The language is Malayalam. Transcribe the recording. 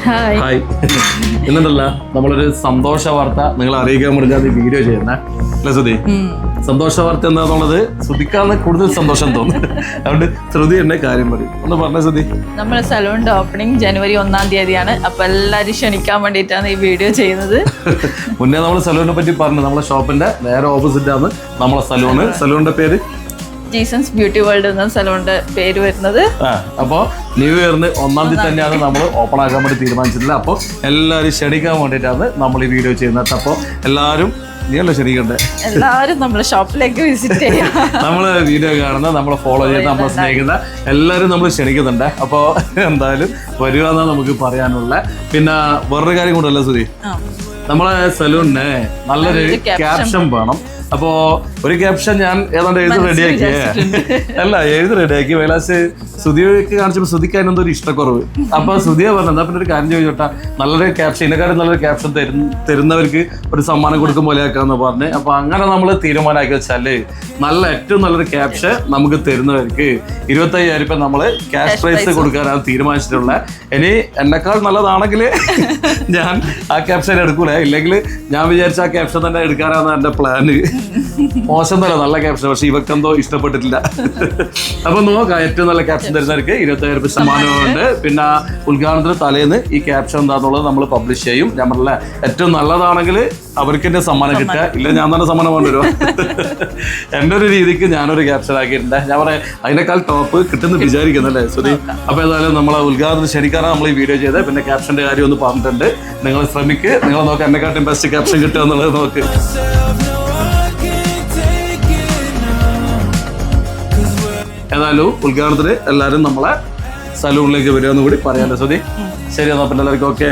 ഹായ്. എന്നിട്ടല്ല നമ്മളൊരു സന്തോഷ വാർത്ത നിങ്ങളെ അറിയിക്കാൻ വേണ്ടിയിട്ടാണ് ഈ വീഡിയോ ചെയ്യുന്നത് അല്ലേ ശ്രുതി? സന്തോഷ വാർത്ത എന്താന്നുള്ളത് ശ്രുതിക്കാണ് കൂടുതൽ സന്തോഷം തോന്നുന്നത്. അതുകൊണ്ട് ശ്രുതി എന്നെ കാര്യം പറയും ഒന്ന് പറഞ്ഞ ശ്രുതി. നമ്മുടെ സലൂണിന്റെ ഓപ്പണിംഗ് ജനുവരി 1-ാം തീയതിയാണ്. അപ്പൊ എല്ലാരും ക്ഷണിക്കാൻ വേണ്ടിയിട്ടാണ് ഈ വീഡിയോ ചെയ്യുന്നത്. മുന്നേ നമ്മൾ സലൂണിനെ പറ്റി പറഞ്ഞു. നമ്മളെ ഷോപ്പിന്റെ നേരെ ഓപ്പോസിറ്റ് ആണ് നമ്മളെ സലൂണ്. സലൂണിന്റെ പേര് ജീസൺസ് ബ്യൂട്ടി വേൾഡ് എന്ന സലൂണിന്റെ പേര് വരുന്നത്. അപ്പൊ ന്യൂ ഇയറിന് 1-ാം തീയതി തന്നെയാണ് നമ്മൾ ഓപ്പൺ ആക്കാൻ വേണ്ടി തീരുമാനിച്ചിട്ടില്ല. അപ്പോൾ എല്ലാവരും ക്ഷണിക്കാൻ വേണ്ടിയിട്ടാണ് നമ്മൾ ഈ വീഡിയോ ചെയ്യുന്നത്. അപ്പോൾ എല്ലാവരും നീയല്ലേ ക്ഷണിക്കണ്ടേ? എല്ലാവരും നമ്മുടെ ഷോപ്പിലേക്ക് വിസിറ്റ് ചെയ്യാം. നമ്മള് വീഡിയോ കാണുന്ന, നമ്മളെ ഫോളോ ചെയ്യുന്ന, നമ്മളെ സ്നേഹിക്കുന്ന എല്ലാവരും നമ്മൾ ക്ഷണിക്കുന്നുണ്ട്. അപ്പോൾ എന്തായാലും വരിക എന്നാണ് നമുക്ക് പറയാനുള്ള. പിന്നെ വേറൊരു കാര്യം കൊണ്ടല്ല സുധി, നമ്മളെ സലൂണിന് നല്ലൊരു ക്യാപ്ഷൻ വേണം. അപ്പോ ഒരു ക്യാപ്ഷൻ ഞാൻ ഏതാണ്ട് എഴുതി റെഡിയാക്കി വൈലാസ് സുധിയൊക്കെ കാണിച്ചപ്പോൾ സുധിക്ക് അതിനെന്തോ ഒരു ഇഷ്ടക്കുറവ്. അപ്പൊ സുധിയെ പറഞ്ഞത് പിന്നെ ഒരു കാര്യം ചോദിച്ചോട്ടാ, നല്ലൊരു ക്യാപ്ഷൻ, ഇതിനെക്കാളും നല്ലൊരു ക്യാപ്ഷൻ തരുന്നവർക്ക് ഒരു സമ്മാനം കൊടുക്കും പോലെ ആക്കാന്ന് പറഞ്ഞ്. അപ്പൊ അങ്ങനെ നമ്മൾ തീരുമാനമാക്കി വെച്ചാല് ഏറ്റവും നല്ലൊരു ക്യാപ്ഷൻ നമുക്ക് തരുന്നവർക്ക് 25,000 രൂപ നമ്മള് ക്യാഷ് പ്രൈസ് കൊടുക്കാനാണ് തീരുമാനിച്ചിട്ടുള്ളത്. ഇനി എന്നെക്കാൾ നല്ലതാണെങ്കിൽ ഞാൻ ആ ക്യാപ്ഷൻ എടുക്കൂലേ, ഇല്ലെങ്കിൽ ഞാൻ വിചാരിച്ച ആ ക്യാപ്ഷൻ തന്നെ എടുക്കാനാണ് എന്റെ പ്ലാന്. മോശം തന്നെ നല്ല ക്യാപ്ഷൻ, പക്ഷെ ഇവക്കെന്തോ ഇഷ്ടപ്പെട്ടിട്ടില്ല. അപ്പൊ നോക്കാം, ഏറ്റവും നല്ല ക്യാപ്ഷൻ തരുന്നവർക്ക് 25,000 രൂപ സമ്മാനമുണ്ട്. പിന്നെ ഉദ്ഘാടനത്തിന് തലേന്ന് ഈ ക്യാപ്ഷൻ എന്താന്നുള്ളത് നമ്മൾ പബ്ലിഷ് ചെയ്യും. ഞാൻ പറഞ്ഞില്ല, ഏറ്റവും നല്ലതാണെങ്കിൽ അവർക്ക് എന്റെ സമ്മാനം കിട്ടുക, ഇല്ല ഞാൻ തന്നെ സമ്മാനം കൊണ്ടുവരുമോ. എന്റെ ഒരു രീതിക്ക് ഞാനൊരു ക്യാപ്ഷൻ ആക്കിയിട്ടുണ്ട്. ഞാൻ പറയാം അതിനേക്കാൾ ടോപ്പ് കിട്ടുന്ന വിചാരിക്കുന്നല്ലേ സുധി. അപ്പൊ ഏതായാലും നമ്മളെ ഉദ്ഘാടനത്തിന് ക്ഷണിക്കാറാണ് നമ്മൾ ഈ വീഡിയോ ചെയ്തത്. പിന്നെ ക്യാപ്ഷന്റെ കാര്യം ഒന്ന് പറഞ്ഞിട്ടുണ്ട്. നിങ്ങൾ ശ്രമിക്ക്, നിങ്ങൾ നോക്ക് എന്നെക്കാട്ടും ബെസ്റ്റ് ക്യാപ്ഷൻ കിട്ടുക എന്നുള്ളത് നോക്ക്. ഏതായാലും ഉദ്ഘാടനത്തിന് എല്ലാവരും നമ്മളെ സലൂണിലേക്ക് വരുമെന്ന് കൂടി പറയാമല്ലോ സുധി. ശരി, എന്നാ പിന്നെ എല്ലാവർക്കും ഓക്കെ.